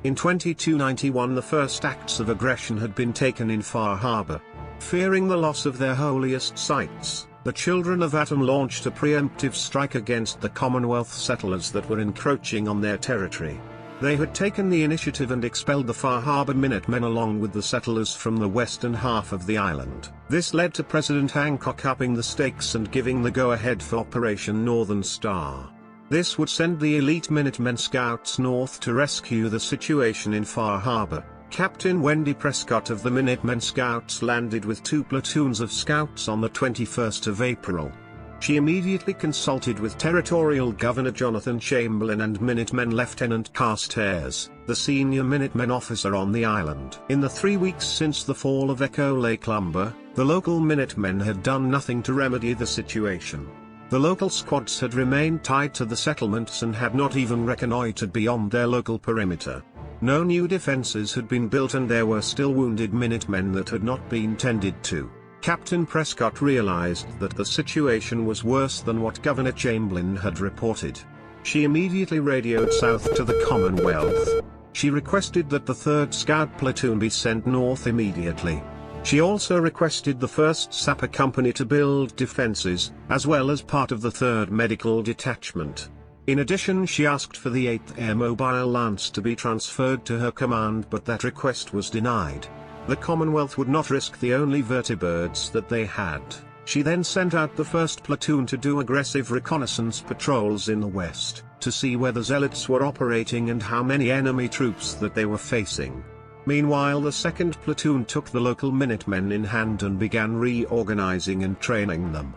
In 2291 the first acts of aggression had been taken in Far Harbor. Fearing the loss of their holiest sites, the Children of Atom launched a preemptive strike against the Commonwealth settlers that were encroaching on their territory. They had taken the initiative and expelled the Far Harbor Minutemen along with the settlers from the western half of the island. This led to President Hancock upping the stakes and giving the go-ahead for Operation Northern Star. This would send the elite Minutemen scouts north to rescue the situation in Far Harbor. Captain Wendy Prescott of the Minutemen Scouts landed with 2 platoons of scouts on the 21st of April. She immediately consulted with Territorial Governor Jonathan Chamberlain and Minutemen Lieutenant Carstairs, the senior Minutemen officer on the island. In the 3 weeks since the fall of Echo Lake Lumber, the local Minutemen had done nothing to remedy the situation. The local squads had remained tied to the settlements and had not even reconnoitred beyond their local perimeter. No new defenses had been built and there were still wounded Minutemen that had not been tended to. Captain Prescott realized that the situation was worse than what Governor Chamberlain had reported. She immediately radioed south to the Commonwealth. She requested that the 3rd Scout Platoon be sent north immediately. She also requested the 1st Sapper Company to build defenses, as well as part of the 3rd Medical Detachment. In addition, she asked for the 8th Air Mobile Lance to be transferred to her command, but that request was denied. The Commonwealth would not risk the only vertibirds that they had. She then sent out the 1st Platoon to do aggressive reconnaissance patrols in the west, to see where the Zealots were operating and how many enemy troops that they were facing. Meanwhile, the 2nd Platoon took the local Minutemen in hand and began reorganizing and training them.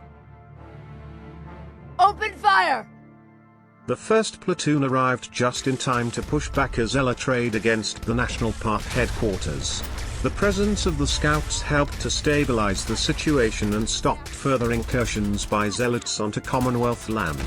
Open fire! The 1st Platoon arrived just in time to push back a zealot raid against the National Park headquarters. The presence of the scouts helped to stabilize the situation and stopped further incursions by zealots onto Commonwealth land.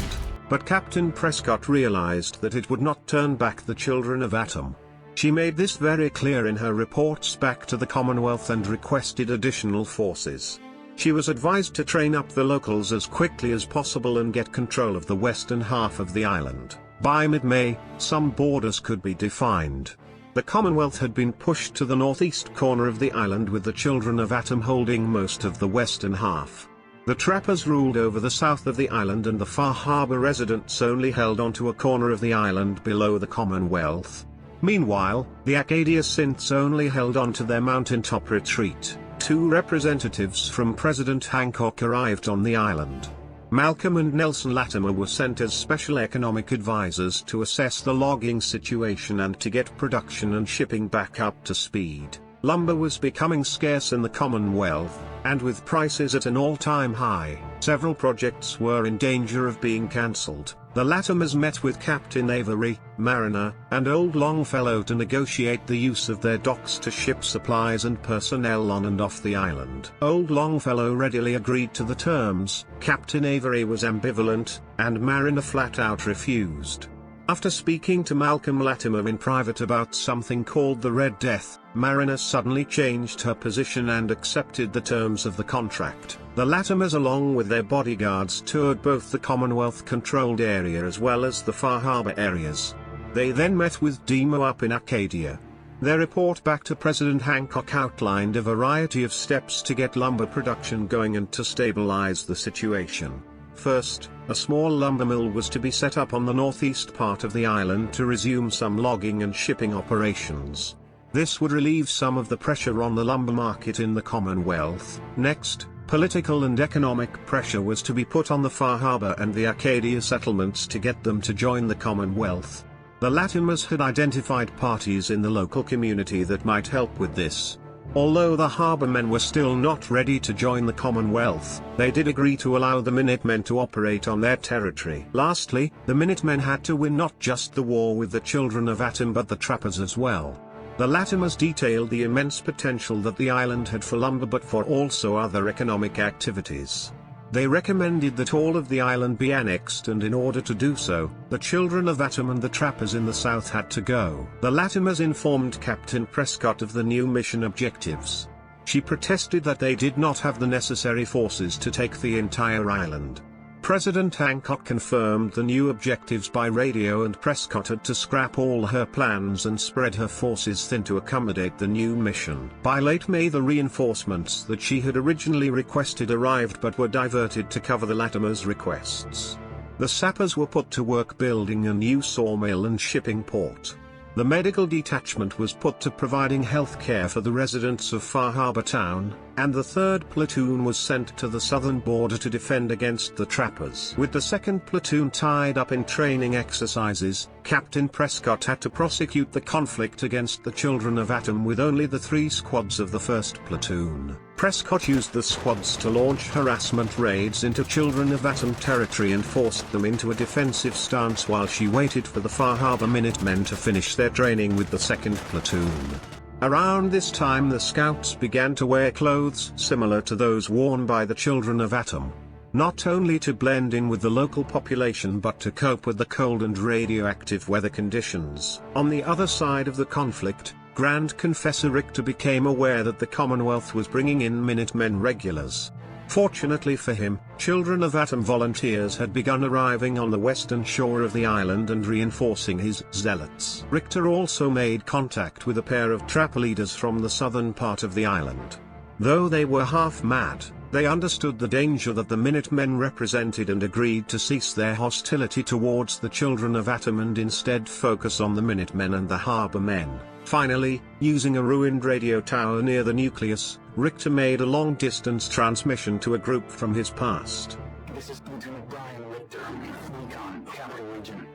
But Captain Prescott realized that it would not turn back the Children of Atom. She made this very clear in her reports back to the Commonwealth and requested additional forces. She was advised to train up the locals as quickly as possible and get control of the western half of the island. By mid-May, some borders could be defined. The Commonwealth had been pushed to the northeast corner of the island with the Children of Atom holding most of the western half. The trappers ruled over the south of the island and the Far Harbor residents only held onto a corner of the island below the Commonwealth. Meanwhile, the Acadia Synths only held onto their mountaintop retreat. 2 representatives from President Hancock arrived on the island. Malcolm and Nelson Latimer were sent as special economic advisors to assess the logging situation and to get production and shipping back up to speed. Lumber was becoming scarce in the Commonwealth, and with prices at an all-time high, several projects were in danger of being cancelled. The Latimers met with Captain Avery, Mariner, and Old Longfellow to negotiate the use of their docks to ship supplies and personnel on and off the island. Old Longfellow readily agreed to the terms, Captain Avery was ambivalent, and Mariner flat-out refused. After speaking to Malcolm Latimer in private about something called the Red Death, Mariner suddenly changed her position and accepted the terms of the contract. The Latimers along with their bodyguards toured both the Commonwealth-controlled area as well as the Far Harbor areas. They then met with Demo up in Acadia. Their report back to President Hancock outlined a variety of steps to get lumber production going and to stabilize the situation. First, a small lumber mill was to be set up on the northeast part of the island to resume some logging and shipping operations. This would relieve some of the pressure on the lumber market in the Commonwealth. Next, political and economic pressure was to be put on the Far Harbor and the Acadia settlements to get them to join the Commonwealth. The Latimers had identified parties in the local community that might help with this. Although the Harbormen were still not ready to join the Commonwealth, they did agree to allow the Minutemen to operate on their territory. Lastly, the Minutemen had to win not just the war with the Children of Atom but the trappers as well. The Latimers detailed the immense potential that the island had for lumber but for also other economic activities. They recommended that all of the island be annexed, and in order to do so, the Children of Atom and the trappers in the south had to go. The Latimers informed Captain Prescott of the new mission objectives. She protested that they did not have the necessary forces to take the entire island. President Hancock confirmed the new objectives by radio, and Prescott had to scrap all her plans and spread her forces thin to accommodate the new mission. By late May, the reinforcements that she had originally requested arrived but were diverted to cover the Latimer's requests. The sappers were put to work building a new sawmill and shipping port. The medical detachment was put to providing health care for the residents of Far Harbor Town, and the 3rd Platoon was sent to the southern border to defend against the trappers. With the 2nd Platoon tied up in training exercises, Captain Prescott had to prosecute the conflict against the Children of Atom with only the 3 squads of the 1st Platoon. Prescott used the squads to launch harassment raids into Children of Atom territory and forced them into a defensive stance while she waited for the Far Harbor Minutemen to finish their training with the 2nd Platoon. Around this time, the Scouts began to wear clothes similar to those worn by the Children of Atom, not only to blend in with the local population but to cope with the cold and radioactive weather conditions. On the other side of the conflict, Grand Confessor Richter became aware that the Commonwealth was bringing in Minutemen regulars. Fortunately for him, Children of Atom volunteers had begun arriving on the western shore of the island and reinforcing his zealots. Richter also made contact with a pair of trapper leaders from the southern part of the island. Though they were half mad, they understood the danger that the Minutemen represented and agreed to cease their hostility towards the Children of Atom and instead focus on the Minutemen and the Harbor Men. Finally, using a ruined radio tower near the nucleus, Richter made a long-distance transmission to a group from his past. This is Lieutenant Brian Richter, Recon, Capital Region.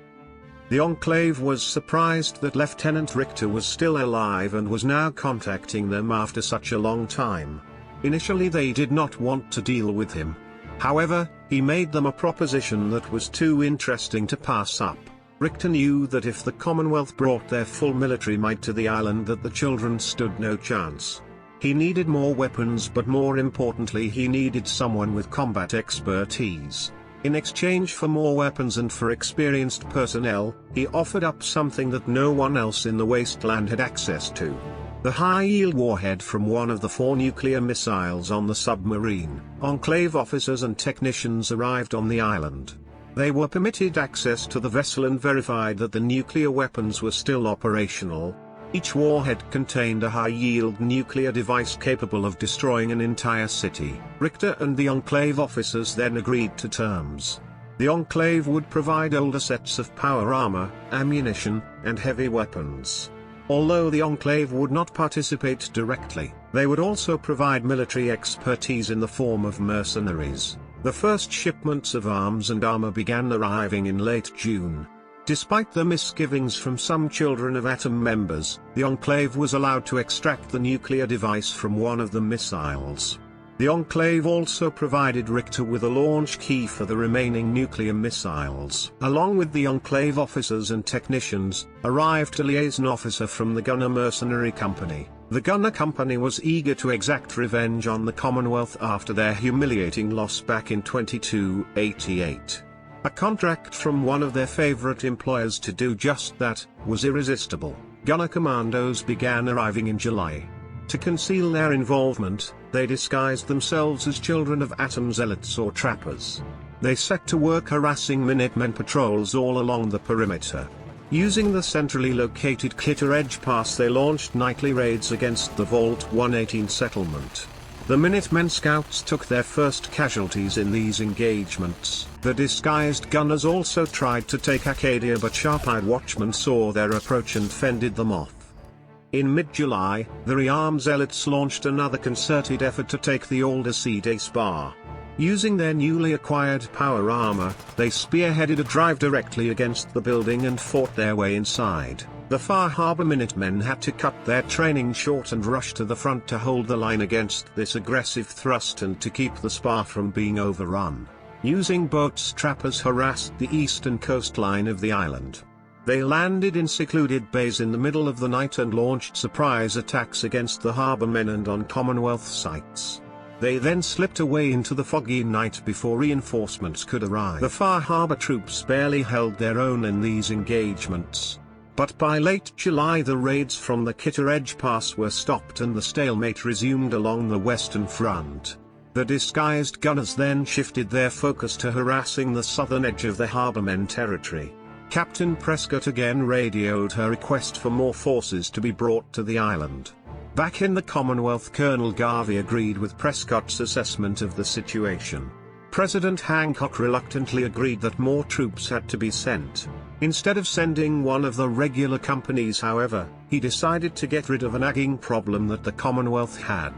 The Enclave was surprised that Lieutenant Richter was still alive and was now contacting them after such a long time. Initially they did not want to deal with him. However, he made them a proposition that was too interesting to pass up. Richter knew that if the Commonwealth brought their full military might to the island that the children stood no chance. He needed more weapons, but more importantly he needed someone with combat expertise. In exchange for more weapons and for experienced personnel, he offered up something that no one else in the wasteland had access to. The high-yield warhead from one of the 4 nuclear missiles on the submarine. Enclave officers and technicians arrived on the island. They were permitted access to the vessel and verified that the nuclear weapons were still operational. Each warhead contained a high-yield nuclear device capable of destroying an entire city. Richter and the Enclave officers then agreed to terms. The Enclave would provide older sets of power armor, ammunition, and heavy weapons. Although the Enclave would not participate directly, they would also provide military expertise in the form of mercenaries. The first shipments of arms and armor began arriving in late June. Despite the misgivings from some Children of Atom members, the Enclave was allowed to extract the nuclear device from one of the missiles. The Enclave also provided Richter with a launch key for the remaining nuclear missiles. Along with the Enclave officers and technicians, arrived a liaison officer from the Gunner Mercenary Company. The Gunner Company was eager to exact revenge on the Commonwealth after their humiliating loss back in 2288. A contract from one of their favorite employers to do just that was irresistible. Gunner commandos began arriving in July. To conceal their involvement, they disguised themselves as Children of Atom zealots or trappers. They set to work harassing Minutemen patrols all along the perimeter. Using the centrally located Kitter Edge Pass, they launched nightly raids against the Vault 118 settlement. The Minutemen scouts took their first casualties in these engagements. The disguised gunners also tried to take Acadia, but sharp-eyed watchmen saw their approach and fended them off. In mid-July, the rearmed zealots launched another concerted effort to take the older Sea Spar. Using their newly acquired power armor, they spearheaded a drive directly against the building and fought their way inside. The Far Harbor Minutemen had to cut their training short and rush to the front to hold the line against this aggressive thrust and to keep the spar from being overrun. Using boats, trappers harassed the eastern coastline of the island. They landed in secluded bays in the middle of the night and launched surprise attacks against the harbor men and on Commonwealth sites. They then slipped away into the foggy night before reinforcements could arrive. The Far Harbor troops barely held their own in these engagements. But by late July the raids from the Kitter Edge Pass were stopped and the stalemate resumed along the western front. The disguised gunners then shifted their focus to harassing the southern edge of the Harbormen territory. Captain Prescott again radioed her request for more forces to be brought to the island. Back in the Commonwealth, Colonel Garvey agreed with Prescott's assessment of the situation. President Hancock reluctantly agreed that more troops had to be sent. Instead of sending one of the regular companies, however, he decided to get rid of a nagging problem that the Commonwealth had.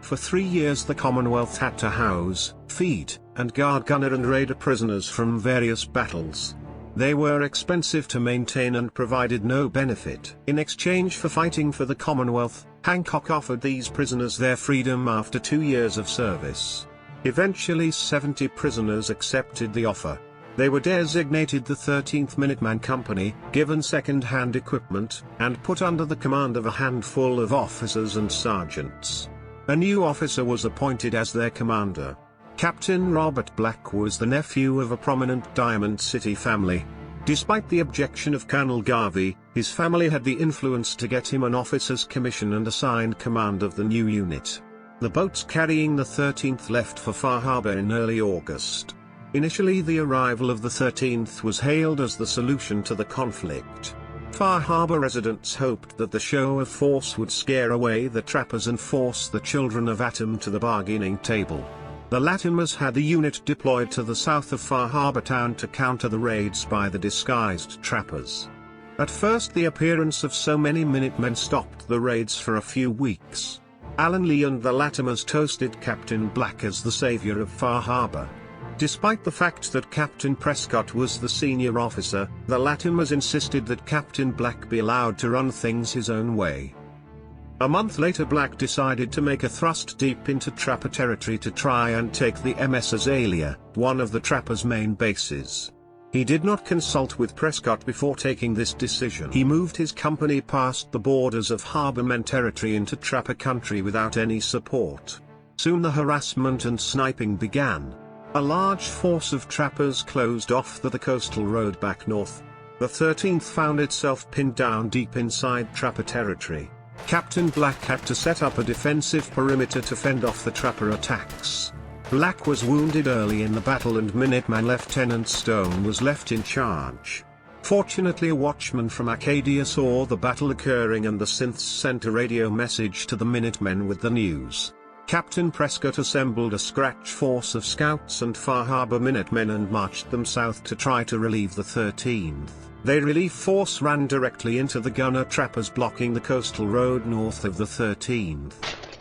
For 3 years the Commonwealth had to house, feed, and guard gunner and raider prisoners from various battles. They were expensive to maintain and provided no benefit. In exchange for fighting for the Commonwealth, Hancock offered these prisoners their freedom after 2 years of service. Eventually 70 prisoners accepted the offer. They were designated the 13th Minuteman Company, given second-hand equipment, and put under the command of a handful of officers and sergeants. A new officer was appointed as their commander. Captain Robert Black was the nephew of a prominent Diamond City family. Despite the objection of Colonel Garvey, his family had the influence to get him an officer's commission and assigned command of the new unit. The boats carrying the 13th left for Far Harbor in early August. Initially, the arrival of the 13th was hailed as the solution to the conflict. Far Harbor residents hoped that the show of force would scare away the trappers and force the children of Atom to the bargaining table. The Latimers had the unit deployed to the south of Far Harbor town to counter the raids by the disguised trappers. At first, the appearance of so many Minutemen stopped the raids for a few weeks. Alan Lee and the Latimers toasted Captain Black as the savior of Far Harbor. Despite the fact that Captain Prescott was the senior officer, the Latimers insisted that Captain Black be allowed to run things his own way. A month later, Black decided to make a thrust deep into Trapper territory to try and take the MS Azalea, one of the Trappers' main bases. He did not consult with Prescott before taking this decision. He moved his company past the borders of Harbormen territory into Trapper country without any support. Soon the harassment and sniping began. A large force of trappers closed off the coastal road back north. The 13th found itself pinned down deep inside Trapper territory. Captain Black had to set up a defensive perimeter to fend off the trapper attacks. Black was wounded early in the battle and Minuteman Lieutenant Stone was left in charge. Fortunately, a watchman from Acadia saw the battle occurring and the synths sent a radio message to the Minutemen with the news. Captain Prescott assembled a scratch force of scouts and Far Harbor Minutemen and marched them south to try to relieve the 13th. Their relief force ran directly into the gunner trappers blocking the coastal road north of the 13th.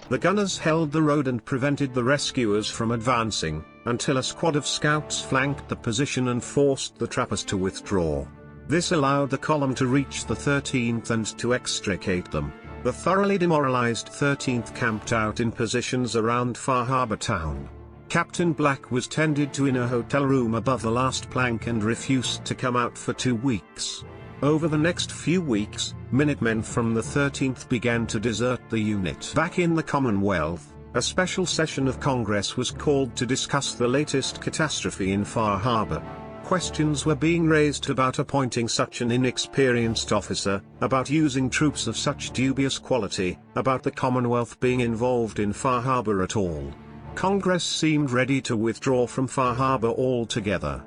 The gunners held the road and prevented the rescuers from advancing, until a squad of scouts flanked the position and forced the trappers to withdraw. This allowed the column to reach the 13th and to extricate them. The thoroughly demoralized 13th camped out in positions around Far Harbor town. Captain Black was tended to in a hotel room above the last plank and refused to come out for 2 weeks. Over the next few weeks, Minutemen from the 13th began to desert the unit. Back in the Commonwealth, a special session of Congress was called to discuss the latest catastrophe in Far Harbor. Questions were being raised about appointing such an inexperienced officer, about using troops of such dubious quality, about the Commonwealth being involved in Far Harbor at all. Congress seemed ready to withdraw from Far Harbor altogether.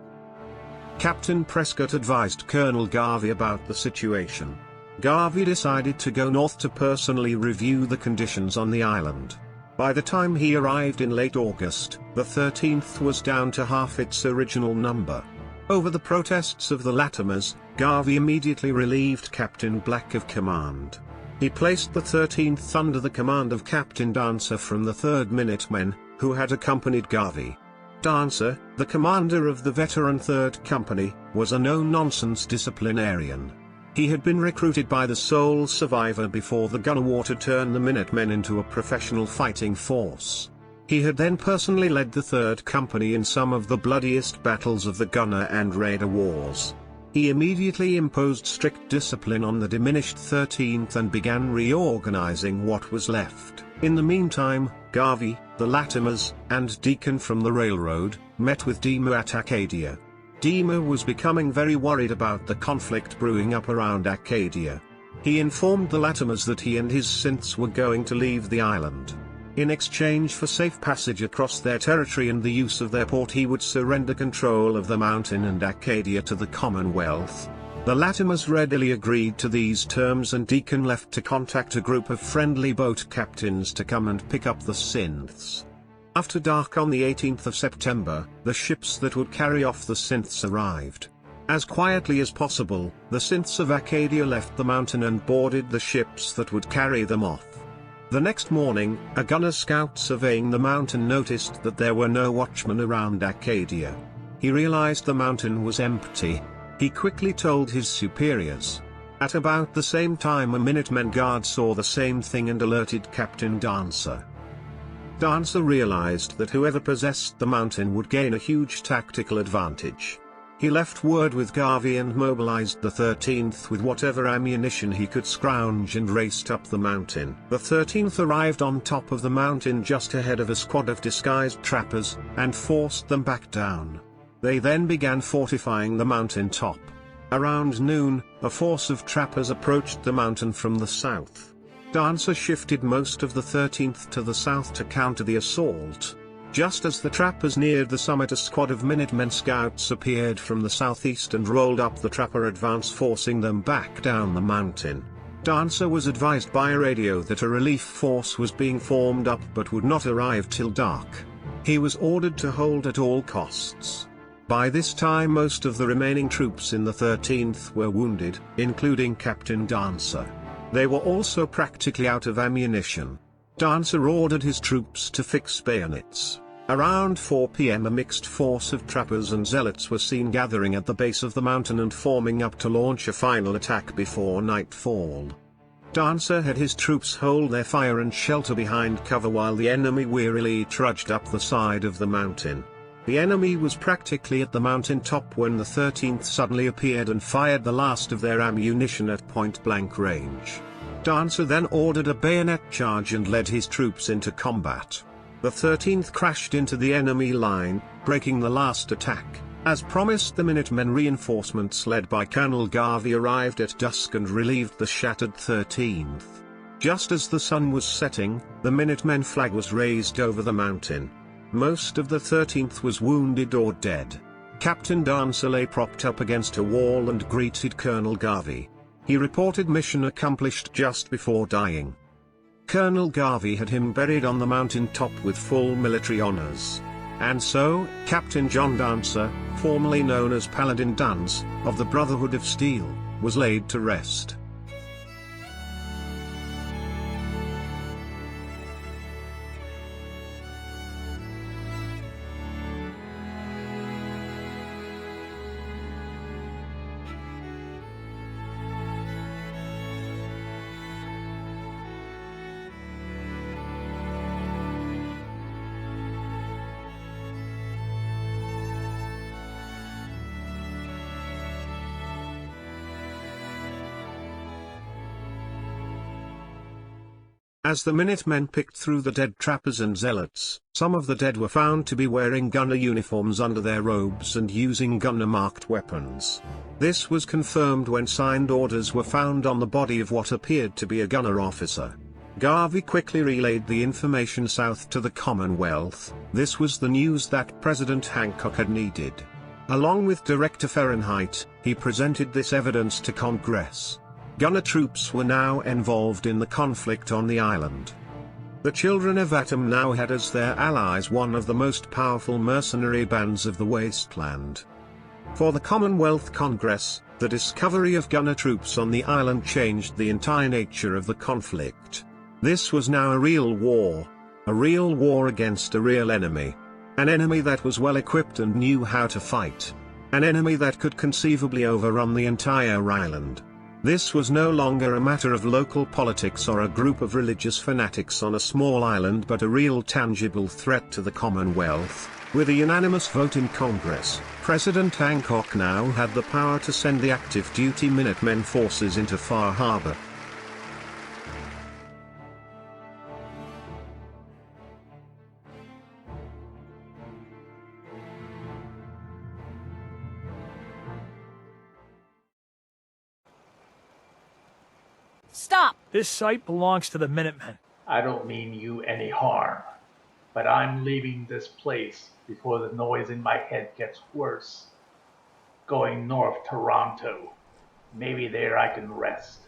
Captain Prescott advised Colonel Garvey about the situation. Garvey decided to go north to personally review the conditions on the island. By the time he arrived in late August, the 13th was down to half its original number. Over the protests of the Latimers, Garvey immediately relieved Captain Black of command. He placed the 13th under the command of Captain Dancer from the 3rd Minutemen, who had accompanied Garvey. Dancer, the commander of the veteran 3rd Company, was a no-nonsense disciplinarian. He had been recruited by the sole survivor before the gunner war to turn the Minutemen into a professional fighting force. He had then personally led the 3rd Company in some of the bloodiest battles of the gunner and raider wars. He immediately imposed strict discipline on the diminished 13th and began reorganizing what was left. In the meantime, Garvey, the Latimers, and Deacon from the railroad, met with Dima at Acadia. Dima was becoming very worried about the conflict brewing up around Acadia. He informed the Latimers that he and his synths were going to leave the island. In exchange for safe passage across their territory and the use of their port, he would surrender control of the mountain and Acadia to the Commonwealth. The Latimers readily agreed to these terms, and Deacon left to contact a group of friendly boat captains to come and pick up the synths. After dark on the 18th of September, the ships that would carry off the synths arrived. As quietly as possible, the synths of Acadia left the mountain and boarded the ships that would carry them off. The next morning, a gunner scout surveying the mountain noticed that there were no watchmen around Acadia. He realized the mountain was empty. He quickly told his superiors. At about the same time, a Minutemen guard saw the same thing and alerted Captain Dancer. Dancer realized that whoever possessed the mountain would gain a huge tactical advantage. He left word with Garvey and mobilized the 13th with whatever ammunition he could scrounge and raced up the mountain. The 13th arrived on top of the mountain just ahead of a squad of disguised trappers, and forced them back down. They then began fortifying the mountain top. Around noon, a force of trappers approached the mountain from the south. Dancer shifted most of the 13th to the south to counter the assault. Just as the trappers neared the summit, a squad of Minutemen scouts appeared from the southeast and rolled up the trapper advance, forcing them back down the mountain. Dancer was advised by radio that a relief force was being formed up but would not arrive till dark. He was ordered to hold at all costs. By this time, most of the remaining troops in the 13th were wounded, including Captain Dancer. They were also practically out of ammunition. Dancer ordered his troops to fix bayonets. Around 4 p.m. a mixed force of trappers and zealots were seen gathering at the base of the mountain and forming up to launch a final attack before nightfall. Dancer had his troops hold their fire and shelter behind cover while the enemy wearily trudged up the side of the mountain. The enemy was practically at the mountain top when the 13th suddenly appeared and fired the last of their ammunition at point-blank range. Dancer then ordered a bayonet charge and led his troops into combat. The 13th crashed into the enemy line, breaking the last attack. As promised, the Minutemen reinforcements led by Colonel Garvey arrived at dusk and relieved the shattered 13th. Just as the sun was setting, the Minutemen flag was raised over the mountain. Most of the 13th was wounded or dead. Captain Dancer lay propped up against a wall and greeted Colonel Garvey. He reported mission accomplished just before dying. Colonel Garvey had him buried on the mountain top with full military honors. And so, Captain John Dancer, formerly known as Paladin Dance, of the Brotherhood of Steel, was laid to rest. As the Minutemen picked through the dead trappers and zealots, some of the dead were found to be wearing gunner uniforms under their robes and using gunner-marked weapons. This was confirmed when signed orders were found on the body of what appeared to be a gunner officer. Garvey quickly relayed the information south to the Commonwealth. This was the news that President Hancock had needed. Along with Director Fahrenheit, he presented this evidence to Congress. Gunner troops were now involved in the conflict on the island. The Children of Atom now had as their allies one of the most powerful mercenary bands of the wasteland. For the Commonwealth Congress, the discovery of gunner troops on the island changed the entire nature of the conflict. This was now a real war against a real enemy. An enemy that was well equipped and knew how to fight. An enemy that could conceivably overrun the entire island. This was no longer a matter of local politics or a group of religious fanatics on a small island, but a real tangible threat to the Commonwealth. With a unanimous vote in Congress, President Hancock now had the power to send the active duty Minutemen forces into Far Harbor. Stop! This site belongs to the Minutemen. I don't mean you any harm, but I'm leaving this place before the noise in my head gets worse. Going north to Toronto. Maybe there I can rest.